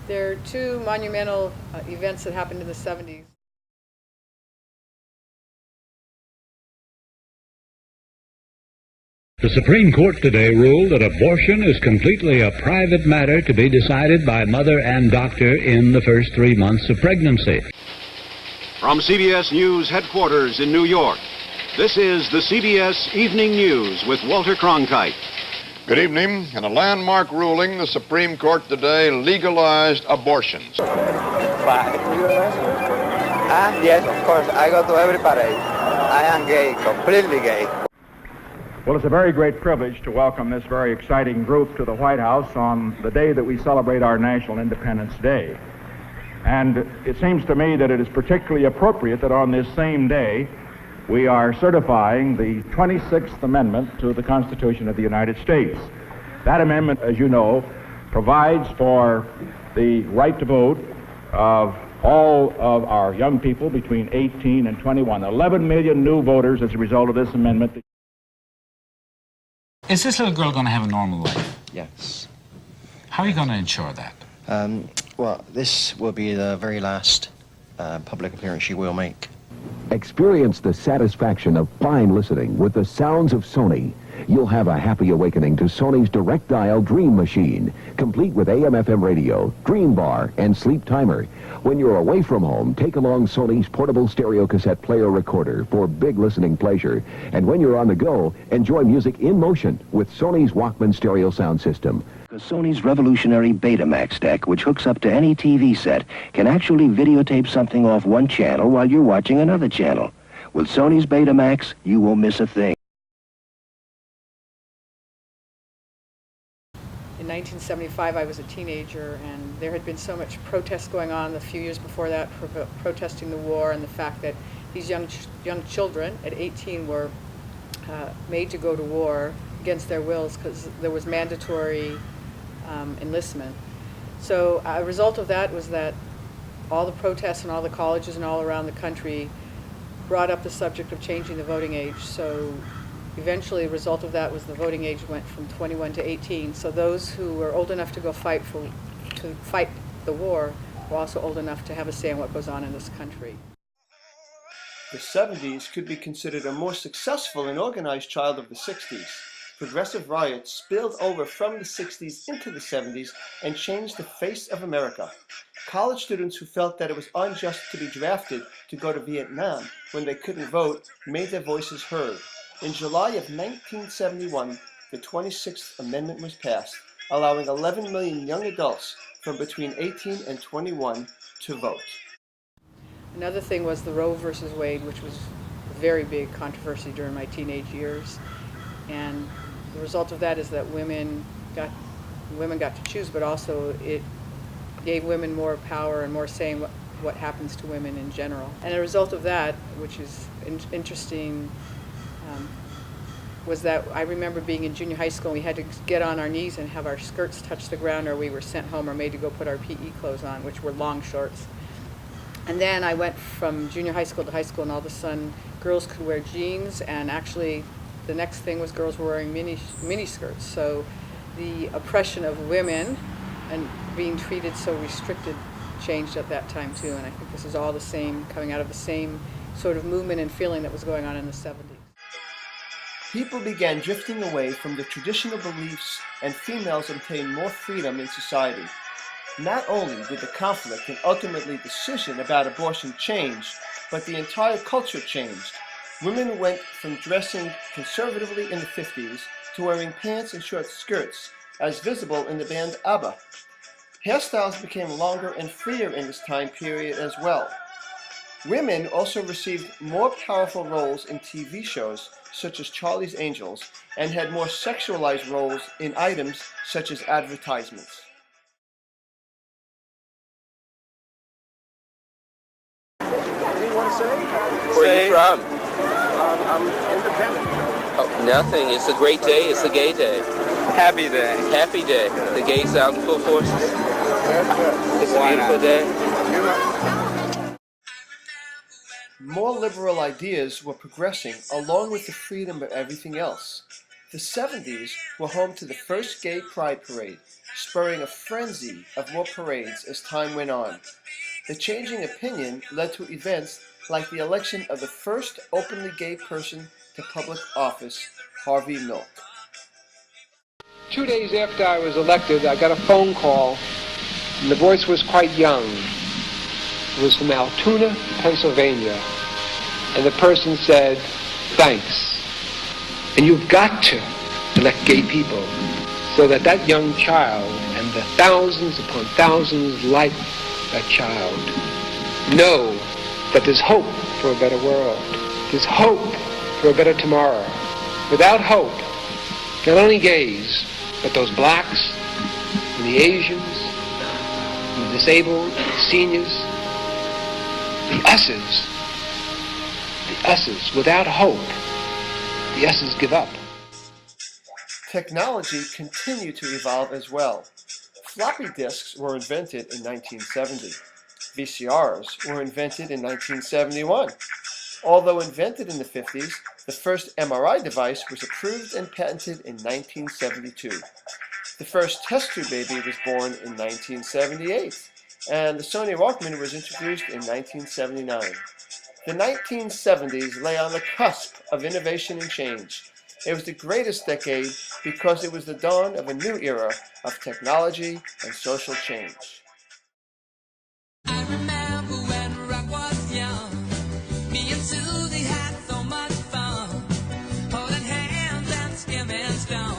There are two monumental events that happened in the 70s. The Supreme Court today ruled that abortion is completely a private matter to be decided by mother and doctor in the first 3 months of pregnancy. From CBS News headquarters in New York, this is the CBS Evening News with Walter Cronkite. Good evening. In a landmark ruling, the Supreme Court today legalized abortions. Why? Yes, of course. I go to every parade. I am gay, completely gay. Well, it's a very great privilege to welcome this very exciting group to the White House on the day that we celebrate our National Independence Day. And it seems to me that it is particularly appropriate that on this same day, we are certifying the 26th Amendment to the Constitution of the United States. That amendment, as you know, provides for the right to vote of all of our young people between 18 and 21. 11 million new voters as a result of this amendment. Is this little girl going to have a normal life? Yes. How are you going to ensure that? Well, this will be the very last public appearance she will make. Experience the satisfaction of fine listening with the sounds of Sony. You'll have a happy awakening to Sony's direct dial Dream Machine, complete with AM/FM radio, Dream Bar, and sleep timer. When you're away from home, take along Sony's portable stereo cassette player recorder for big listening pleasure. And when you're on the go, enjoy music in motion with Sony's Walkman stereo sound system. Sony's revolutionary Betamax deck, which hooks up to any TV set, can actually videotape something off one channel while you're watching another channel. With Sony's Betamax, you won't miss a thing. In 1975, I was a teenager, and there had been so much protest going on a few years before that, protesting the war and the fact that these young children at 18 were made to go to war against their wills because there was mandatory enlistment. So a result of that was that all the protests in all the colleges and all around the country brought up the subject of changing the voting age. So eventually, a result of that was the voting age went from 21 to 18. So those who were old enough to go fight the war were also old enough to have a say in what goes on in this country. The 70s could be considered a more successful and organized child of the 60s. Progressive riots spilled over from the 60s into the 70s and changed the face of America. College students who felt that it was unjust to be drafted to go to Vietnam when they couldn't vote made their voices heard. In July of 1971, the 26th Amendment was passed, allowing 11 million young adults from between 18 and 21 to vote. Another thing was the Roe versus Wade, which was a very big controversy during my teenage years. And the result of that is that women got to choose, but also it gave women more power and more say in what happens to women in general. And a result of that, which is interesting, was that I remember being in junior high school and we had to get on our knees and have our skirts touch the ground, or we were sent home or made to go put our PE clothes on, which were long shorts. And then I went from junior high school to high school, and all of a sudden girls could wear jeans, and actually the next thing was girls were wearing mini skirts. So the oppression of women and being treated so restricted changed at that time too. And I think this is all the same, coming out of the same sort of movement and feeling that was going on in the 70s. People began drifting away from the traditional beliefs, and females obtained more freedom in society. Not only did the conflict and ultimately decision about abortion change, but the entire culture changed. Women went from dressing conservatively in the 50s to wearing pants and short skirts, as visible in the band ABBA. Hairstyles became longer and freer in this time period as well. Women also received more powerful roles in TV shows such as Charlie's Angels, and had more sexualized roles in items such as advertisements. What do you want to say? Where are you from? I'm independent. Oh, nothing. It's a great day. It's a gay day. Happy day. Happy day. The gays out in full force. It's a beautiful day. More liberal ideas were progressing along with the freedom of everything else. The 70s were home to the first gay pride parade, spurring a frenzy of more parades as time went on. The changing opinion led to events like the election of the first openly gay person to public office, Harvey Milk. 2 days after I was elected, I got a phone call, and the voice was quite young. It was from Altoona, Pennsylvania, and the person said, "Thanks. And you've got to elect gay people so that that young child and the thousands upon thousands like that child know that there's hope for a better world. There's hope for a better tomorrow. Without hope, not only gays, but those blacks and the Asians, and the disabled, the seniors, the us's, without hope, the us's give up." Technology continued to evolve as well. Floppy disks were invented in 1970. VCRs were invented in 1971. Although invented in the 50s, the first MRI device was approved and patented in 1972. The first test tube baby was born in 1978, and the Sony Walkman was introduced in 1979. The 1970s lay on the cusp of innovation and change. It was the greatest decade because it was the dawn of a new era of technology and social change. I remember when rock was young, me and Susie had so much fun, holding hands and skimming stone.